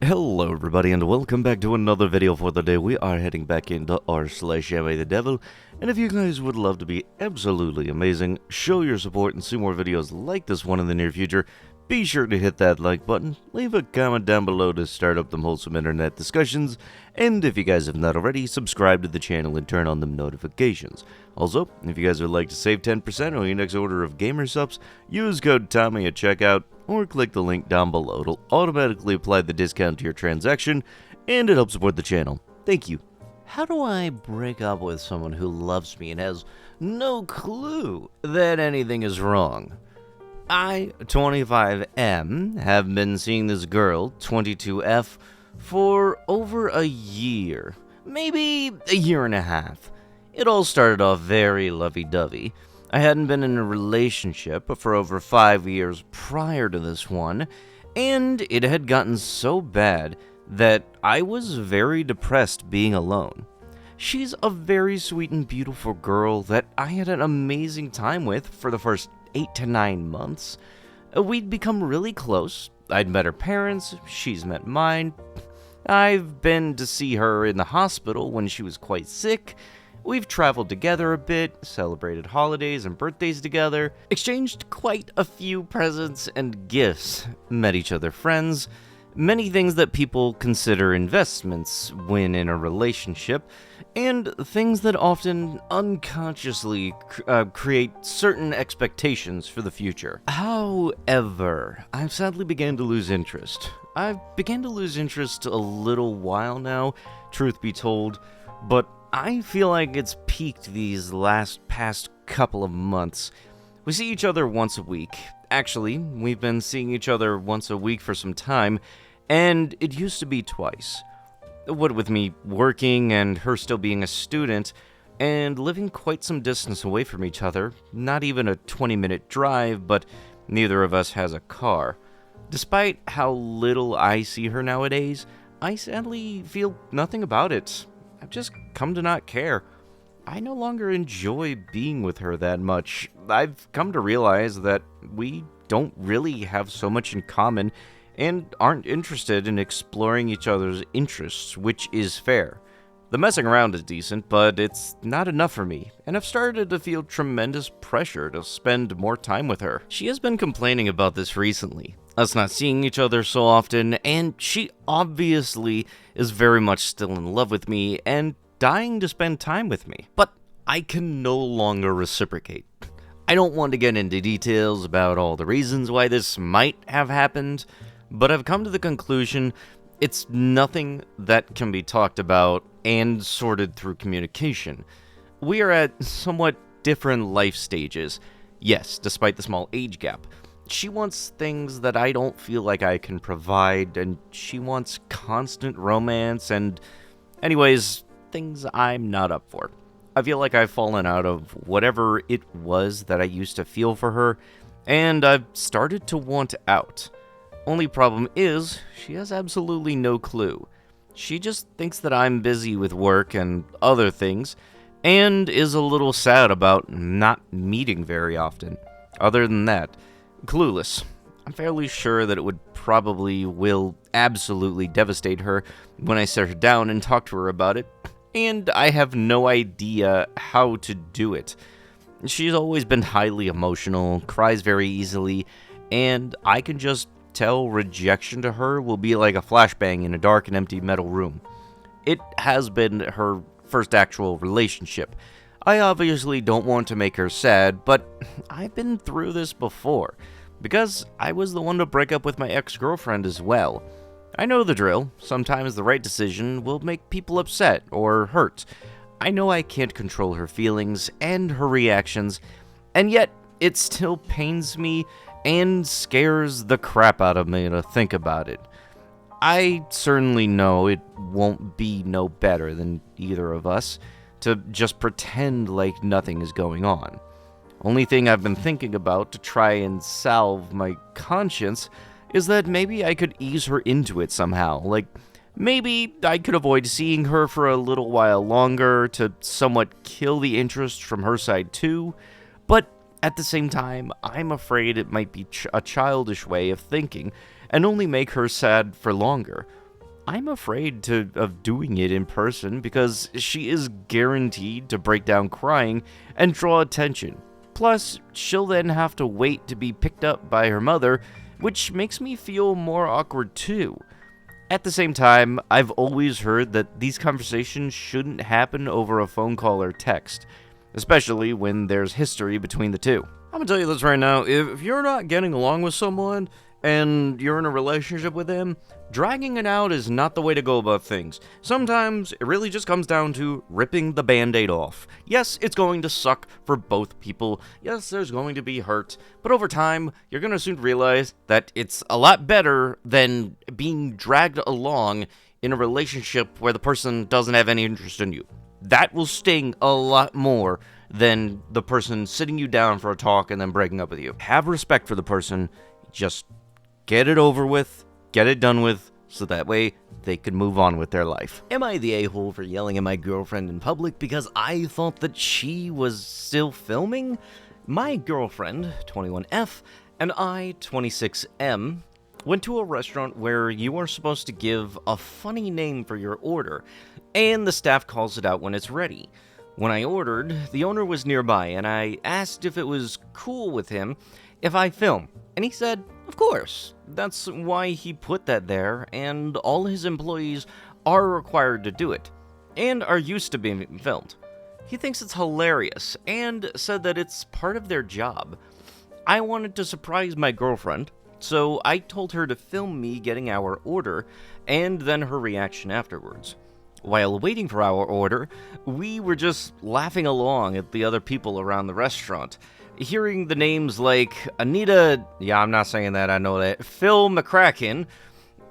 Hello everybody and welcome back to another video for the day. We are heading back into r/AmITheDevil, and if you guys would love to be absolutely amazing, show your support and see more videos like this one in the near future, be sure to hit that like button, leave a comment down below to start up them wholesome internet discussions, and if you guys have not already, subscribe to the channel and turn on them notifications. Also, if you guys would like to save 10% on your next order of gamer subs, use code Tommy at checkout, or click the link down below. It'll automatically apply the discount to your transaction, and it helps support the channel. Thank you. How do I break up with someone who loves me and has no clue that anything is wrong? I, 25M, have been seeing this girl, 22F, for over a year. Maybe a year and a half. It all started off very lovey-dovey. I hadn't been in a relationship for over 5 years prior to this one, and it had gotten so bad that I was very depressed being alone. She's a very sweet and beautiful girl that I had an amazing time with for the first 8 to 9 months. We'd become really close. I'd met her parents, she's met mine. I've been to see her in the hospital when she was quite sick. We've traveled together a bit, celebrated holidays and birthdays together, exchanged quite a few presents and gifts, met each other friends, many things that people consider investments when in a relationship, and things that often unconsciously create certain expectations for the future. However, I've sadly began to lose interest. I've began to lose interest a little while now, truth be told, but I feel like it's peaked these past couple of months. We see each other once a week. Actually, we've been seeing each other once a week for some time, and it used to be twice. What with me working and her still being a student, and living quite some distance away from each other, not even a 20-minute drive, but neither of us has a car. Despite how little I see her nowadays, I sadly feel nothing about it. I've just come to not care. I no longer enjoy being with her that much. I've come to realize that we don't really have so much in common and aren't interested in exploring each other's interests, which is fair. The messing around is decent, but it's not enough for me, and I've started to feel tremendous pressure to spend more time with her. She has been complaining about this recently, us not seeing each other so often, and she obviously is very much still in love with me and dying to spend time with me. But I can no longer reciprocate. I don't want to get into details about all the reasons why this might have happened, but I've come to the conclusion it's nothing that can be talked about and sorted through communication. We are at somewhat different life stages. Yes, despite the small age gap. She wants things that I don't feel like I can provide, and she wants constant romance and, anyways, things I'm not up for. I feel like I've fallen out of whatever it was that I used to feel for her, and I've started to want out. Only problem is, she has absolutely no clue. She just thinks that I'm busy with work and other things, and is a little sad about not meeting very often. Other than that, clueless. I'm fairly sure that it would will absolutely devastate her when I sit her down and talk to her about it, and I have no idea how to do it. She's always been highly emotional, cries very easily, and I can just tell rejection to her will be like a flashbang in a dark and empty metal room. It has been her first actual relationship. I obviously don't want to make her sad, but I've been through this before, because I was the one to break up with my ex-girlfriend as well. I know the drill. Sometimes the right decision will make people upset or hurt. I know I can't control her feelings and her reactions, and yet it still pains me and scares the crap out of me to think about it. I certainly know it won't be no better than either of us to just pretend like nothing is going on. Only thing I've been thinking about to try and salve my conscience is that maybe I could ease her into it somehow. Like, maybe I could avoid seeing her for a little while longer to somewhat kill the interest from her side too, but at the same time, I'm afraid it might be a childish way of thinking and only make her sad for longer. I'm afraid of doing it in person because she is guaranteed to break down crying and draw attention. Plus, she'll then have to wait to be picked up by her mother, which makes me feel more awkward too. At the same time, I've always heard that these conversations shouldn't happen over a phone call or text, especially when there's history between the two. I'm gonna tell you this right now, if you're not getting along with someone and you're in a relationship with them, dragging it out is not the way to go about things. Sometimes it really just comes down to ripping the band-aid off. Yes, it's going to suck for both people. Yes, there's going to be hurt. But over time, you're going to soon realize that it's a lot better than being dragged along in a relationship where the person doesn't have any interest in you. That will sting a lot more than the person sitting you down for a talk and then breaking up with you. Have respect for the person. Just get it over with, get it done with, so that way they can move on with their life. Am I the a-hole for yelling at my girlfriend in public because I thought that she was still filming? My girlfriend, 21F, and I, 26M, went to a restaurant where you are supposed to give a funny name for your order, and the staff calls it out when it's ready. When I ordered, the owner was nearby, and I asked if it was cool with him if I film, and he said, of course. That's why he put that there, and all his employees are required to do it, and are used to being filmed. He thinks it's hilarious, and said that it's part of their job. I wanted to surprise my girlfriend, so I told her to film me getting our order, and then her reaction afterwards. While waiting for our order, we were just laughing along at the other people around the restaurant, hearing the names like Anita, yeah, I'm not saying that, I know that, Phil McCracken.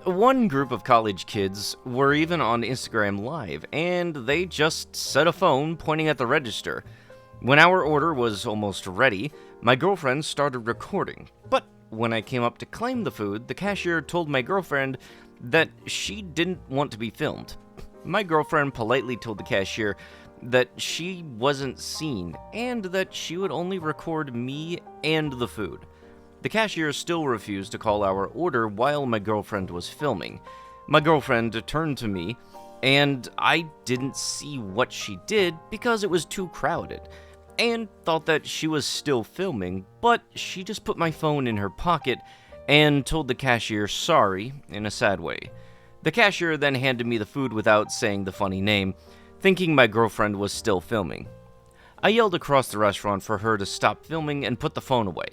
One group of college kids were even on Instagram Live, and they just set a phone pointing at the register. When our order was almost ready, my girlfriend started recording, but when I came up to claim the food, the cashier told my girlfriend that she didn't want to be filmed. My girlfriend politely told the cashier that she wasn't seen, and that she would only record me and the food. The cashier still refused to call our order while my girlfriend was filming. My girlfriend turned to me, and I didn't see what she did because it was too crowded, and thought that she was still filming, but she just put my phone in her pocket and told the cashier sorry in a sad way. The cashier then handed me the food without saying the funny name, thinking my girlfriend was still filming. I yelled across the restaurant for her to stop filming and put the phone away.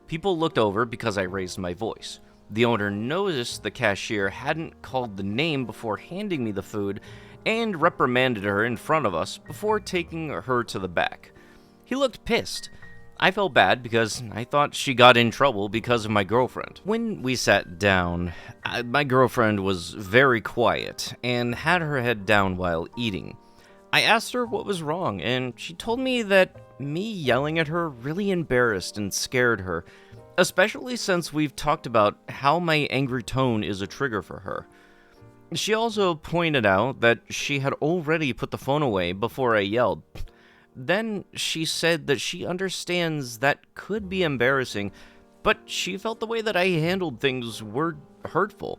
People looked over because I raised my voice. The owner noticed the cashier hadn't called the name before handing me the food and reprimanded her in front of us before taking her to the back. He looked pissed. I felt bad because I thought she got in trouble because of my girlfriend. When we sat down, my girlfriend was very quiet and had her head down while eating. I asked her what was wrong, and she told me that me yelling at her really embarrassed and scared her, especially since we've talked about how my angry tone is a trigger for her. She also pointed out that she had already put the phone away before I yelled. Then she said that she understands that could be embarrassing, but she felt the way that I handled things were hurtful.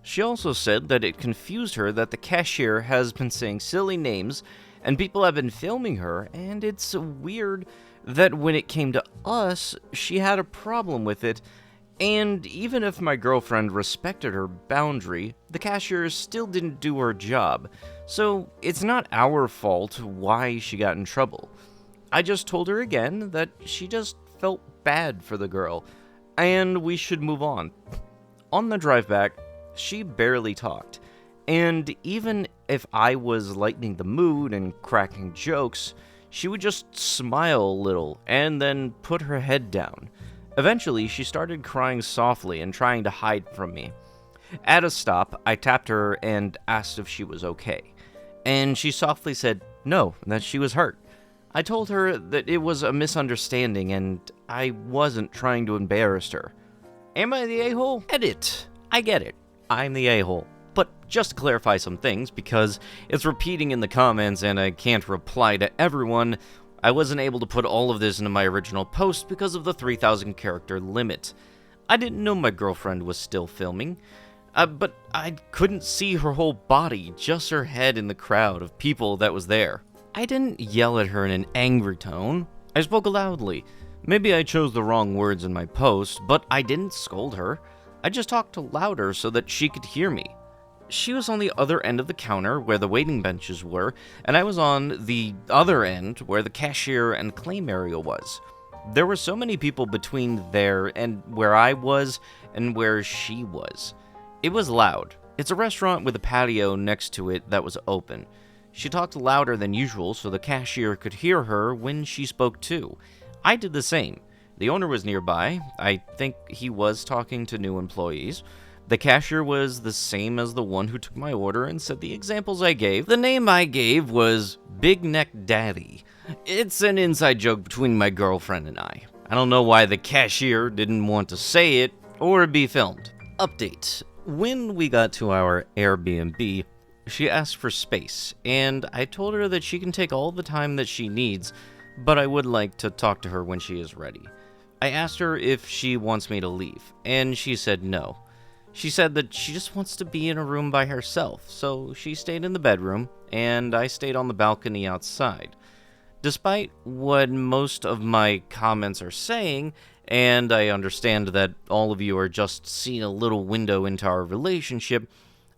She also said that it confused her that the cashier has been saying silly names and people have been filming her, and it's weird that when it came to us, she had a problem with it, and even if my girlfriend respected her boundary, the cashier still didn't do her job, so it's not our fault why she got in trouble. I just told her again that she just felt bad for the girl, and we should move on. On the drive back, she barely talked, and even if I was lightening the mood and cracking jokes, she would just smile a little and then put her head down. Eventually, she started crying softly and trying to hide from me. At a stop, I tapped her and asked if she was okay, and she softly said no, that she was hurt. I told her that it was a misunderstanding and I wasn't trying to embarrass her. Am I the a-hole? Edit. I get it. I'm the a-hole. But just to clarify some things, because it's repeating in the comments and I can't reply to everyone, I wasn't able to put all of this into my original post because of the 3,000 character limit. I didn't know my girlfriend was still filming. But I couldn't see her whole body, just her head in the crowd of people that was there. I didn't yell at her in an angry tone. I spoke loudly. Maybe I chose the wrong words in my post, but I didn't scold her. I just talked louder so that she could hear me. She was on the other end of the counter where the waiting benches were, and I was on the other end where the cashier and claim area was. There were so many people between there and where I was and where she was. It was loud. It's a restaurant with a patio next to it that was open. She talked louder than usual so the cashier could hear her when she spoke too. I did the same. The owner was nearby. I think he was talking to new employees. The cashier was the same as the one who took my order and said the examples I gave. The name I gave was Big Neck Daddy. It's an inside joke between my girlfriend and I. I don't know why the cashier didn't want to say it or be filmed. Update. When we got to our Airbnb, she asked for space, and I told her that she can take all the time that she needs, but I would like to talk to her when she is ready. I asked her if she wants me to leave, and she said no. She said that she just wants to be in a room by herself, so she stayed in the bedroom, and I stayed on the balcony outside. Despite what most of my comments are saying, and I understand that all of you are just seeing a little window into our relationship,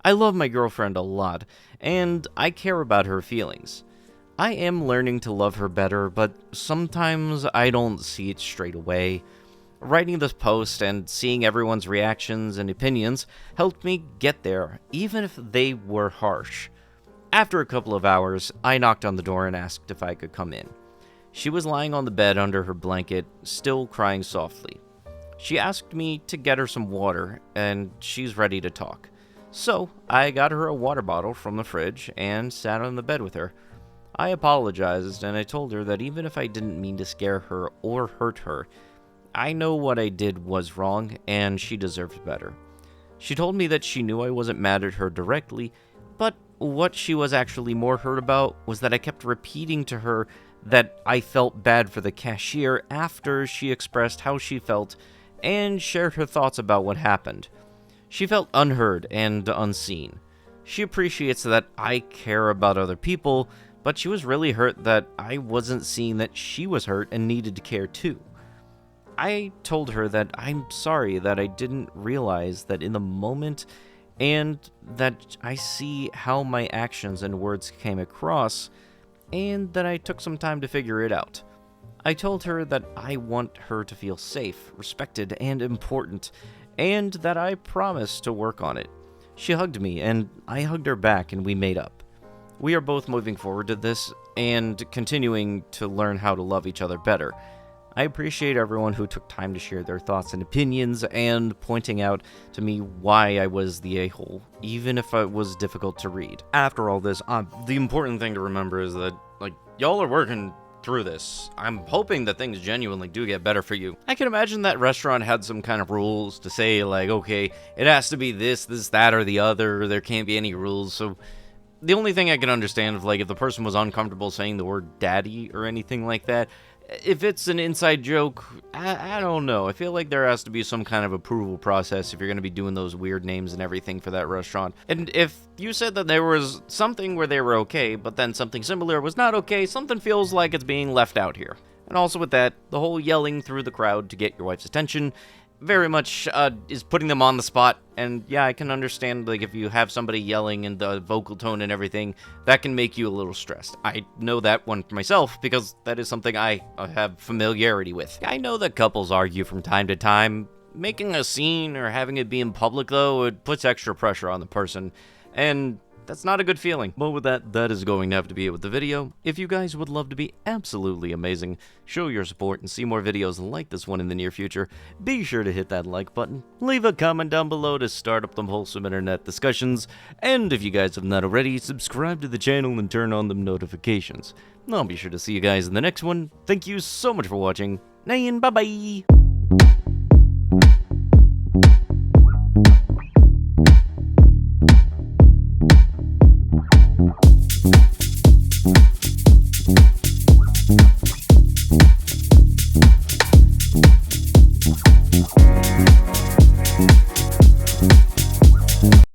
I love my girlfriend a lot, and I care about her feelings. I am learning to love her better, but sometimes I don't see it straight away. Writing this post and seeing everyone's reactions and opinions helped me get there, even if they were harsh. After a couple of hours, I knocked on the door and asked if I could come in. She was lying on the bed under her blanket, still crying softly. She asked me to get her some water, and she's ready to talk. So, I got her a water bottle from the fridge and sat on the bed with her. I apologized, and I told her that even if I didn't mean to scare her or hurt her, I know what I did was wrong, and she deserved better. She told me that she knew I wasn't mad at her directly, but what she was actually more hurt about was that I kept repeating to her that I felt bad for the cashier after she expressed how she felt and shared her thoughts about what happened. She felt unheard and unseen. She appreciates that I care about other people, but she was really hurt that I wasn't seeing that she was hurt and needed to care too. I told her that I'm sorry that I didn't realize that in the moment, and that I see how my actions and words came across, and that I took some time to figure it out. I told her that I want her to feel safe, respected, and important, and that I promised to work on it. She hugged me, and I hugged her back, and we made up. We are both moving forward to this, and continuing to learn how to love each other better. I appreciate everyone who took time to share their thoughts and opinions, and pointing out to me why I was the a-hole, even if it was difficult to read. After all this, the important thing to remember is that, y'all are working through this. I'm hoping that things genuinely do get better for you. I can imagine that restaurant had some kind of rules to say, okay, it has to be this, that, or the other, there can't be any rules, so the only thing I can understand if the person was uncomfortable saying the word daddy or anything like that. If it's an inside joke, I don't know. I feel like there has to be some kind of approval process if you're going to be doing those weird names and everything for that restaurant. And if you said that there was something where they were okay, but then something similar was not okay, something feels like it's being left out here. And also with that, the whole yelling through the crowd to get your wife's attention very much is putting them on the spot. And yeah, I can understand if you have somebody yelling and the vocal tone and everything, that can make you a little stressed. I know that one for myself because that is something I have familiarity with. I know that couples argue from time to time. Making a scene or having it be in public though, it puts extra pressure on the person, and that's not a good feeling. But with that, that is going to have to be it with the video. If you guys would love to be absolutely amazing, show your support, and see more videos like this one in the near future, be sure to hit that like button, leave a comment down below to start up them wholesome internet discussions, and if you guys have not already, subscribe to the channel and turn on them notifications. I'll be sure to see you guys in the next one. Thank you so much for watching, and bye-bye!